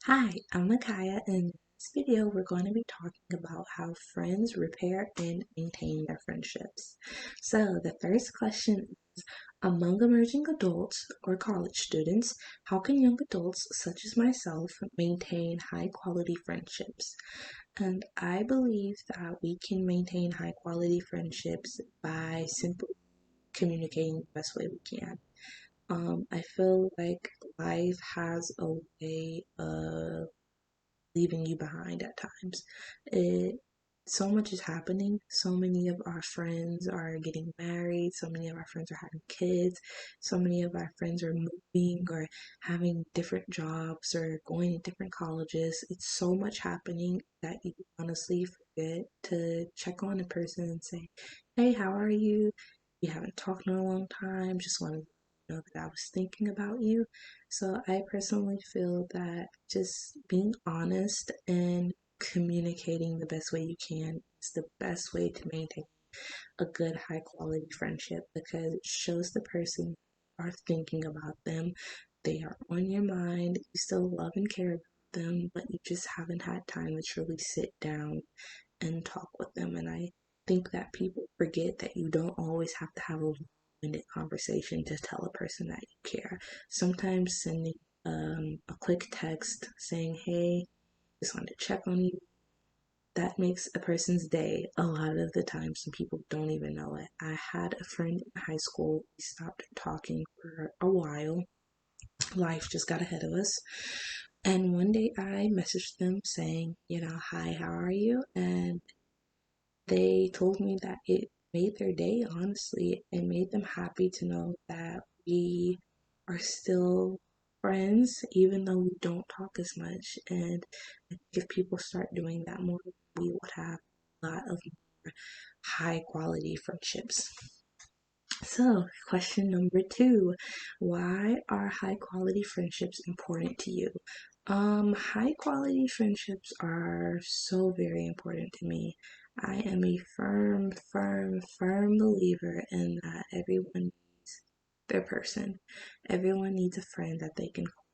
Hi, I'm Makaya, and in this video we're going to be talking about how friends repair and maintain their friendships. So the first question is, among emerging adults or college students, how can young adults such as myself maintain high quality friendships? And I believe that we can maintain high quality friendships by simply communicating the best way we can. I feel like life has a way of leaving you behind at times. It so much is happening. So many of our friends are getting married. So many of our friends are having kids. So many of our friends are moving or having different jobs or going to different colleges. It's so much happening that you honestly forget to check on a person and say, "Hey, how are you? We haven't talked in a long time. Just wanted to know that I was thinking about you." So I personally feel that just being honest and communicating the best way you can is the best way to maintain a good high quality friendship because it shows the person you are thinking about them. They are on your mind. You still love and care about them, but you just haven't had time to truly sit down and talk with them. And I think that people forget that you don't always have to have a long-winded conversation to tell a person that you care. Sometimes sending a quick text saying, "Hey, just wanted to check on you," that makes a person's day a lot of the times and people don't even know it. I had a friend in high school. We stopped talking for a while. Life just got ahead of us. And one day I messaged them saying, "Hi, how are you?" And they told me that it made their day, honestly. It made them happy to know that we are still friends, even though we don't talk as much. And I think if people start doing that more, we would have a lot of more high quality friendships. So, question number two, why are high quality friendships important to you? High quality friendships are so very important to me. I am a firm believer in that everyone needs their person. Everyone needs a friend that they can call,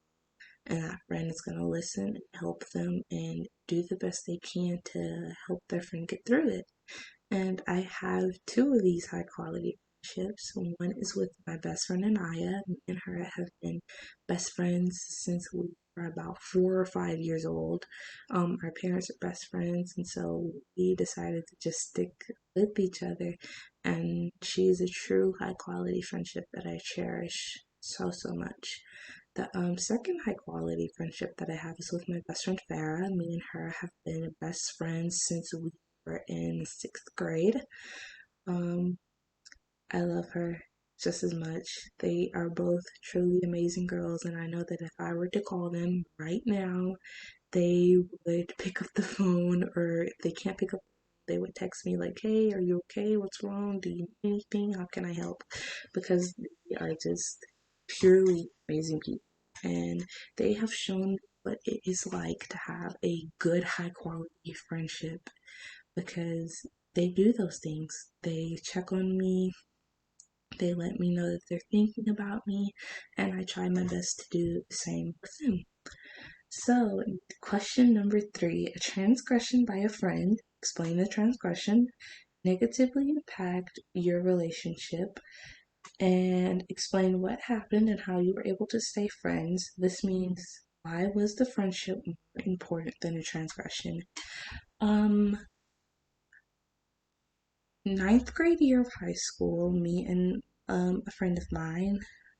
and that friend is going to listen and help them and do the best they can to help their friend get through it. And I have two of these high quality friendships. One is with my best friend Anaya. Me and her have been best friends since we were about 4 or 5 years old. Our parents are best friends, and so we decided to just stick with each other. And she is a true high quality friendship that I cherish so much. The second high quality friendship that I have is with my best friend Farah. Me and her have been best friends since we were in sixth grade. Um, I love her just as much. They are both truly amazing girls, and I know that if I were to call them right now, they would pick up the phone, or if they can't pick up, they would text me like, "Hey, are you okay? What's wrong? Do you need anything? How can I help?" Because they are just purely amazing people, and they have shown what it is like to have a good, high quality friendship because they do those things. They check on me, they let me know that they're thinking about me, and I try my best to do the same with them. So, question number three, a transgression by a friend, explain the transgression, negatively impact your relationship, and explain what happened and how you were able to stay friends. This means, why was the friendship more important than a transgression? Um, Ninth grade year of high school, me and a friend of mine,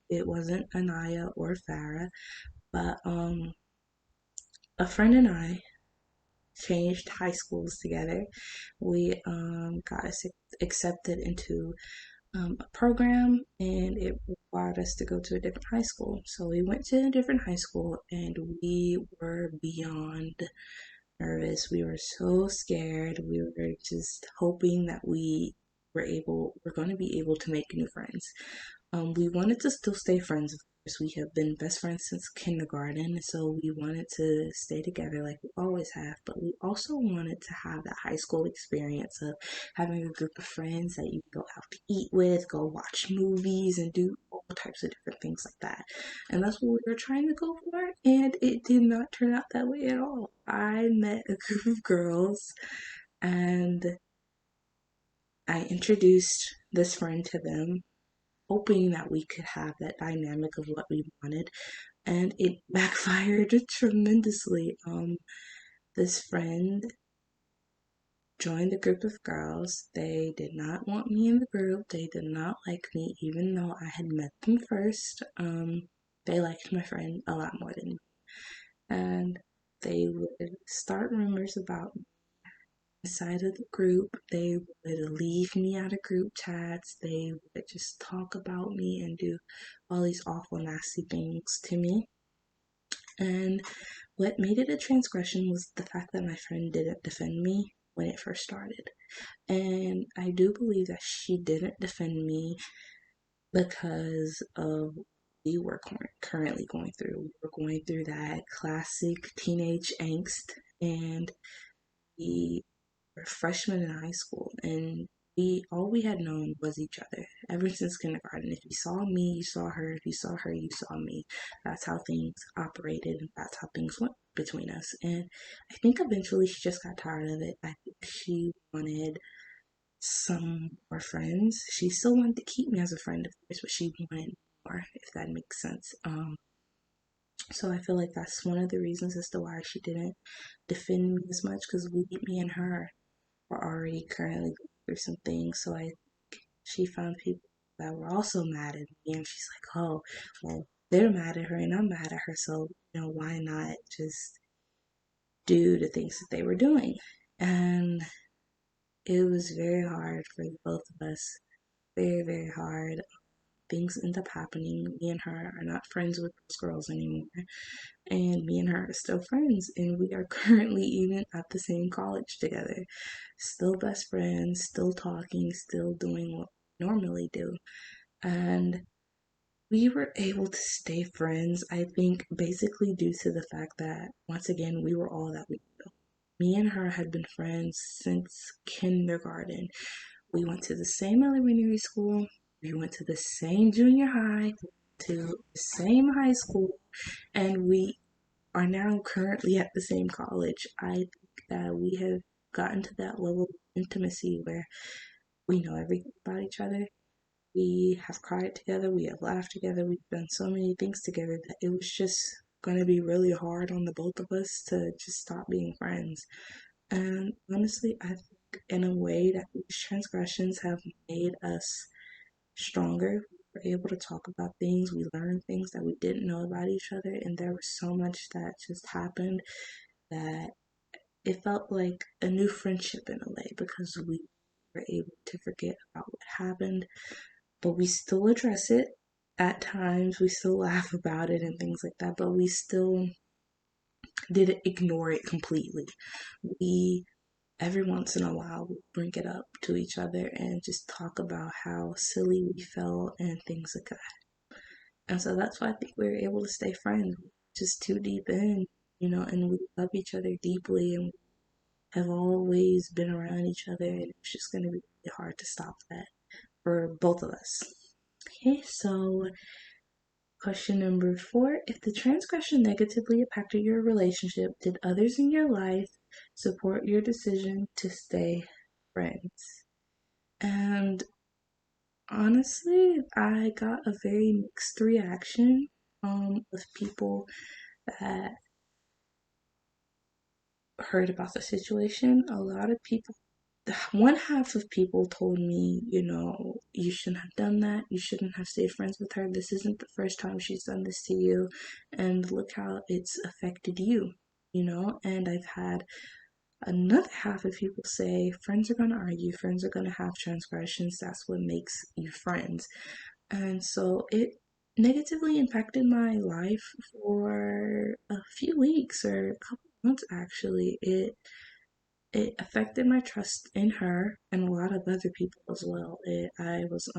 it wasn't Anaya or Farah, but a friend and I changed high schools together. We got accepted into a program, and it required us to go to a different high school. So we went to a different high school, and we were beyond nervous. We were so scared. We were just hoping that we're going to be able to make new friends. We wanted to still stay friends, we have been best friends since kindergarten, so we wanted to stay together like we always have, but we also wanted to have that high school experience of having a group of friends that you go out to eat with, go watch movies, and do all types of different things like that. And that's what we were trying to go for, and it did not turn out that way at all. I met a group of girls, and I introduced this friend to them, hoping that we could have that dynamic of what we wanted, and it backfired tremendously. This friend joined a group of girls. They did not want me in the group. They did not like me, even though I had met them first. They liked my friend a lot more than me, and they would start rumors about inside of the group. They would leave me out of group chats. They would just talk about me and do all these awful, nasty things to me. And what made it a transgression was the fact that my friend didn't defend me when it first started. And I do believe that she didn't defend me because of we were currently going through. We were going through that classic teenage angst, and we were freshmen in high school, and we all we had known was each other ever since kindergarten. If you saw me, you saw her. If you saw her, you saw me. That's how things operated, and that's how things went between us. And I think eventually she just got tired of it. I think she wanted some more friends. She still wanted to keep me as a friend, of course, but she wanted more, if that makes sense. So I feel like that's one of the reasons as to why she didn't defend me as much, because me and her were already currently going through some things. So she found people that were also mad at me, and she's like, oh, well, they're mad at her and I'm mad at her, so why not just do the things that they were doing? And it was very hard for both of us, very, very hard. Things end up happening. Me and her are not friends with those girls anymore, and me and her are still friends, and we are currently even at the same college together, still best friends, still talking, still doing what we normally do. And we were able to stay friends, I think, basically due to the fact that, once again, we were all that we knew. Me and her had been friends since kindergarten. We went to the same elementary school, we went to the same junior high, to the same high school, and we are now currently at the same college. I think that we have gotten to that level of intimacy where we know everything about each other. We have cried together, we have laughed together, we've done so many things together that it was just going to be really hard on the both of us to just stop being friends. And honestly, I think in a way that these transgressions have made us stronger. We were able to talk about things, we learned things that we didn't know about each other, and there was so much that just happened that it felt like a new friendship in a way, because we were able to forget about what happened, but we still address it at times. We still laugh about it and things like that, but we still didn't ignore it completely. We every once in a while we bring it up to each other and just talk about how silly we felt and things like that. And so that's why I think we were able to stay friends, just too deep in, and we love each other deeply and have always been around each other, and it's just going to be really hard to stop that for both of us. Okay, so question number 4. If the transgression negatively impacted your relationship, did others in your life support your decision to stay friends? And honestly, I got a very mixed reaction with people that heard about the situation. A lot of people, one half of people told me, you shouldn't have done that. You shouldn't have stayed friends with her. This isn't the first time she's done this to you. And look how it's affected you. And I've had another half of people say friends are going to argue, friends are going to have transgressions. That's what makes you friends. And so it negatively impacted my life for a few weeks or a couple months actually. It affected my trust in her and a lot of other people as well. I was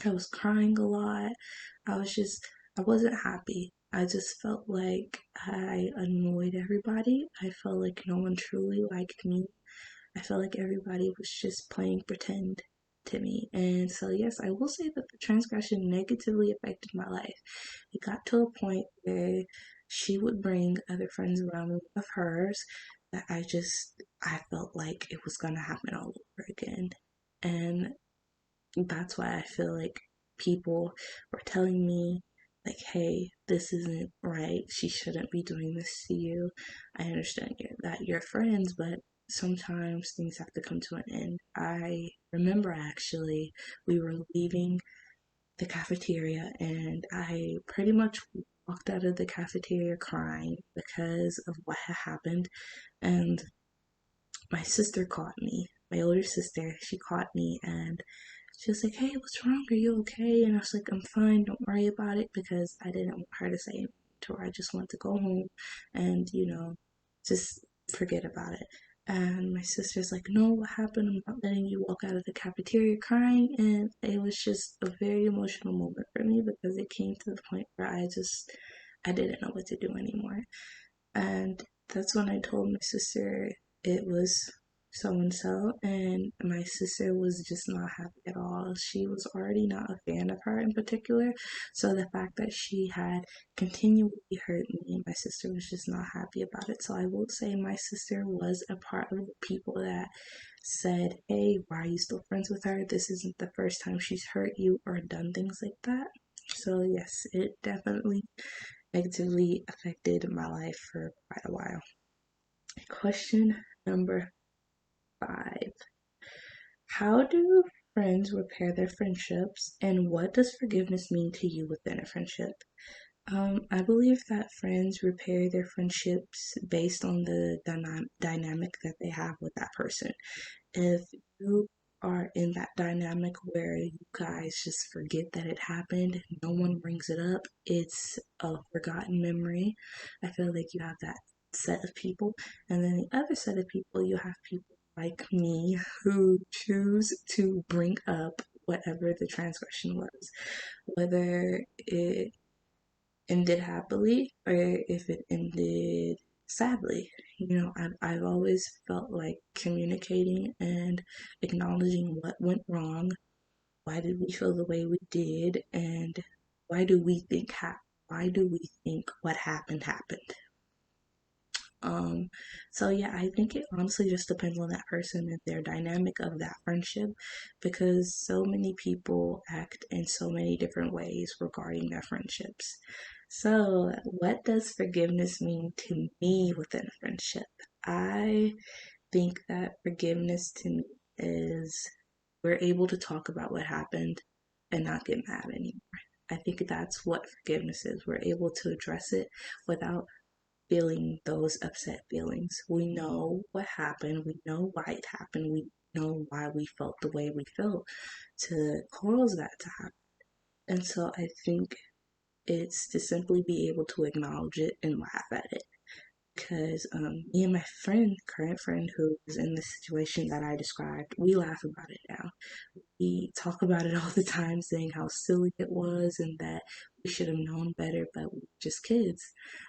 I was crying a lot. I wasn't happy. I just felt like I annoyed everybody. I felt like no one truly liked me. I felt like everybody was just playing pretend to me. And so, yes, I will say that the transgression negatively affected my life. It got to a point where she would bring other friends around me of hers that I felt like it was going to happen all over again. And that's why I feel like people were telling me, like, hey, this isn't right. She shouldn't be doing this to you. I understand that you're friends, but sometimes things have to come to an end. I remember actually we were leaving the cafeteria and I pretty much walked out of the cafeteria crying because of what had happened. And my sister caught me, my older sister, she caught me and she was like, hey, what's wrong? Are you okay? And I was like, I'm fine. Don't worry about it because I didn't want her to say anything to her. I just want to go home and, just forget about it. And my sister's like, no, what happened? I'm not letting you walk out of the cafeteria crying. And it was just a very emotional moment for me because it came to the point where I didn't know what to do anymore. And that's when I told my sister it was so and so, and my sister was just not happy at all. She was already not a fan of her in particular, so the fact that she had continually hurt me, my sister was just not happy about it. So I will say my sister was a part of the people that said, hey, why are you still friends with her? This isn't the first time she's hurt you or done things like that. So, yes, it definitely negatively affected my life for quite a while. Question number 5. How do friends repair their friendships, and what does forgiveness mean to you within a friendship? I believe that friends repair their friendships based on the dynamic that they have with that person. If you are in that dynamic where you guys just forget that it happened, no one brings it up, it's a forgotten memory. I feel like you have that set of people, and then the other set of people, you have people like me who choose to bring up whatever the transgression was, whether it ended happily or if it ended sadly. I've always felt like communicating and acknowledging what went wrong, why did we feel the way we did, and why do we think why do we think what happened happened. Um, so yeah, I think it honestly just depends on that person and their dynamic of that friendship because so many people act in so many different ways regarding their friendships. So, what does forgiveness mean to me within a friendship? I think that forgiveness to me is we're able to talk about what happened and not get mad anymore. I think that's what forgiveness is. We're able to address it without feeling those upset feelings. We know what happened, we know why it happened, we know why we felt the way we felt to cause that to happen. And so I think it's to simply be able to acknowledge it and laugh at it. Because me and my current friend who was in the situation that I described, we laugh about it now. We talk about it all the time, saying how silly it was and that we should have known better, but we're just kids.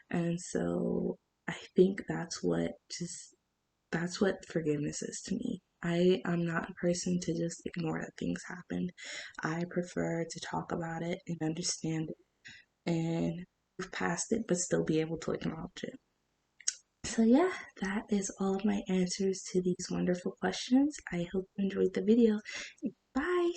And so I think that's what forgiveness is to me. I'm not a person to just ignore that things happened. I prefer to talk about it and understand it and move past it, but still be able to acknowledge it. So, yeah, that is all of my answers to these wonderful questions. I hope you enjoyed the video. Bye!